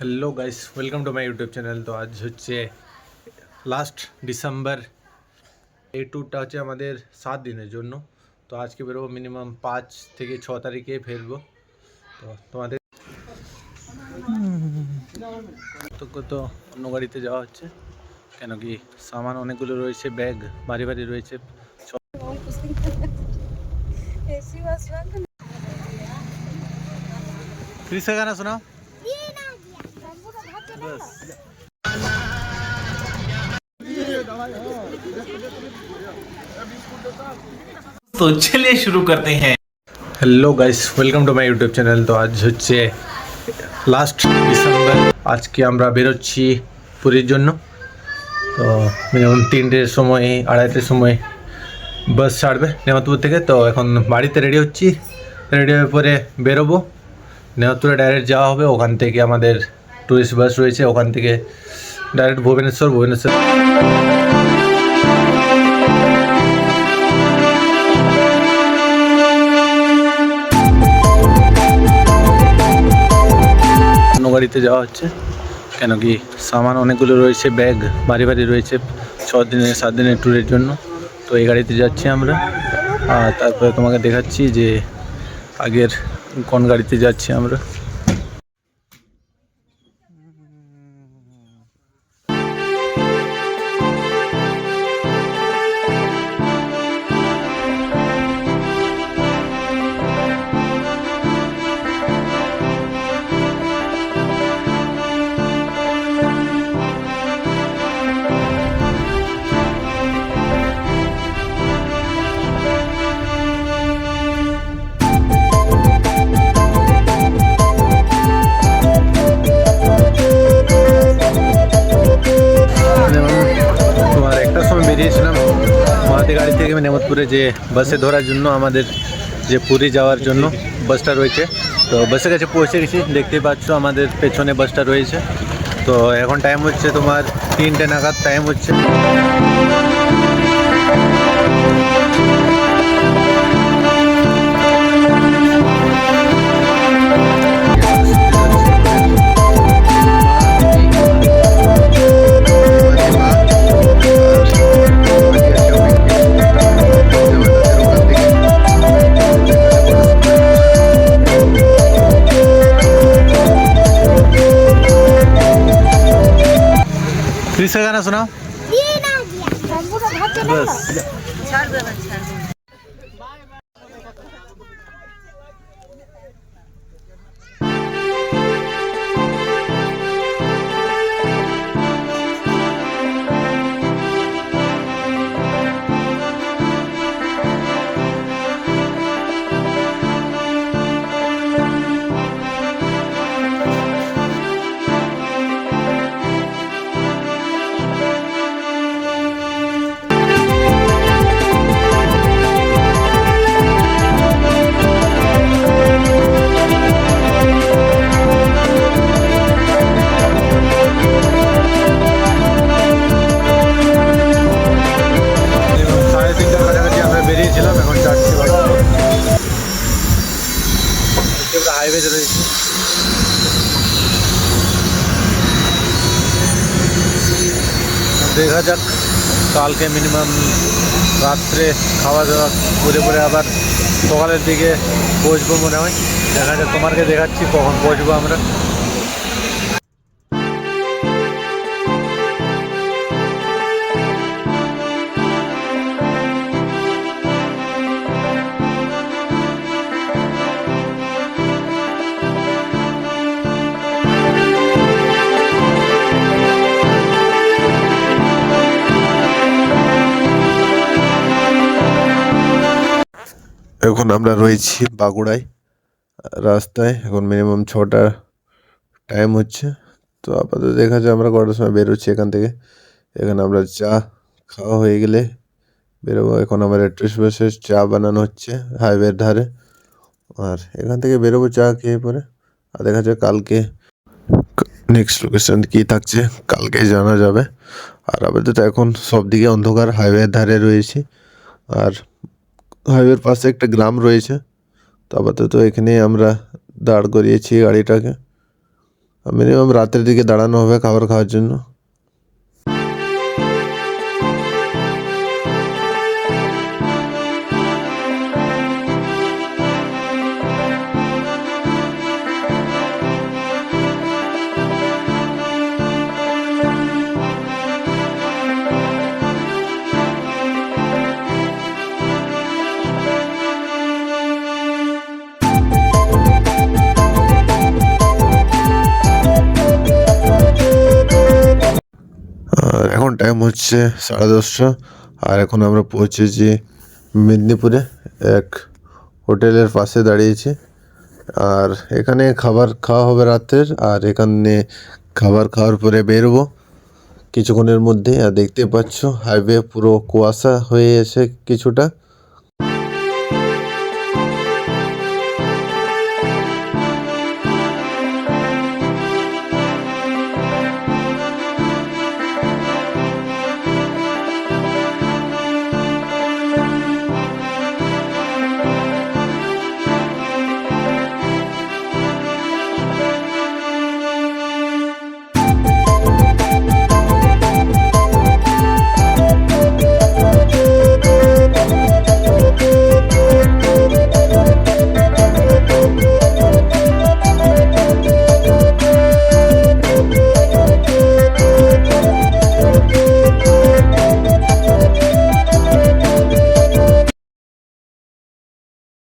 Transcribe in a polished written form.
Hello guys, welcome to my YouTube channel. তো আজ হচ্ছে লাস্ট ডিসেম্বর। এই ট্যুরটা হচ্ছে আমাদের 7 দিনের জন্য। তো আজকে বেরোবো, মিনিমাম 5 থেকে 6 তারিখে ফিরবো। তো তোমাদের তো অন্য গাড়িতে যাওয়া হচ্ছে, কেন কি সামান অনেকগুলো রয়েছে, ব্যাগ ভারী ভারী রয়েছে। क्रिस का गाना सुनाओ बस। तो चलिए शुरू करते हैं। Hello guys, welcome to my YouTube channel. তো আজ হচ্ছে লাস্ট ডিসেম্বর। আজকে আমরা বেরোচ্ছি পুরীর জন্য। তো মিনিমাম 3টের সময়, 2:30-টের সময় বাস ছাড়বে নেমাতপুর থেকে। তো এখন বাড়িতে রেডি হচ্ছি, রেডি হয়ে পরে বেরোবো। নেমাতপুরে ডাইরেক্ট যাওয়া হবে, ওখান থেকে আমাদের টুরিস্ট বাস রয়েছে, ওখান থেকে ডাইরেক্ট ভুবনেশ্বর। অন্য গাড়িতে যাওয়া হচ্ছে, কেন কি সামান অনেকগুলো রয়েছে, ব্যাগ ভারী ভারী রয়েছে 6 দিনের 7 দিনের ট্যুরের জন্য। তো এই গাড়িতে যাচ্ছি আমরা। আর তারপরে তোমাকে দেখাচ্ছি যে আগের কোন গাড়িতে যাচ্ছি আমরা। তোমার একটার সময় বেরিয়েছিলাম মাহাতি গাড়ি থেকে নেমতপুরে, যে বাসে ধরার জন্য, আমাদের যে পুরী যাওয়ার জন্য বাসটা রয়েছে। তো বাসের কাছে পৌঁছে গেছি, দেখতেই পাচ্ছ আমাদের পেছনে বাসটা রয়েছে। তো এখন টাইম হচ্ছে তোমার 3টে নাগাদ টাইম হচ্ছে। क्रिस का गाना सुनाओ बस। হাইওয়ে রয়েছে, দেখা যাক। কালকে মিনিমাম রাত্রে খাওয়া দাওয়া করে পরে আবার সকালের দিকে পৌঁছবো মনে হয়। দেখা যাক, তোমাকে দেখাচ্ছি কখন পৌঁছবো আমরা। এখন আমরা রয়েছি বাগুড়ায় রাস্তায়। এখন মিনিমাম 6টা টাইম হচ্ছে। তো আপাতত দেখা যায় আমরা কটার সময় বেরোচ্ছি এখান থেকে। এখানে আমরা চা খাওয়া হয়ে গেলে বেরোবো। এখন আমার টুরিস্ট বাসে চা বানানো হচ্ছে হাইওয়ের ধারে, আর এখান থেকে বেরোবো চা খেয়ে পরে। আর দেখা যায় কালকে নেক্সট লোকেশন কী থাকছে কালকে জানা যাবে। আর আপাতত এখন সব দিকে অন্ধকার, হাইওয়ের ধারে রয়েছি। আর হাইওয়ের পাশে একটা গ্রাম রয়েছে। তো আপাতত এখানেই আমরা দাঁড় করিয়েছি গাড়িটাকে। মিনিমাম রাতের দিকে দাঁড়ানো হবে খাবার খাওয়ার জন্য। আর এখন টাইম হচ্ছে 10:30, আর এখন আমরা পৌঁছেছি মেদিনীপুরে। এক হোটেলের পাশে দাঁড়িয়েছি, আর এখানে খাবার খাওয়া হবে রাতের, আর এখানে খাবার খাওয়ার পরে বেরোবো কিছুক্ষণের মধ্যে। আর দেখতে পাচ্ছ হাইওয়ে পুরো কুয়াশা হয়ে এসে কিছুটা।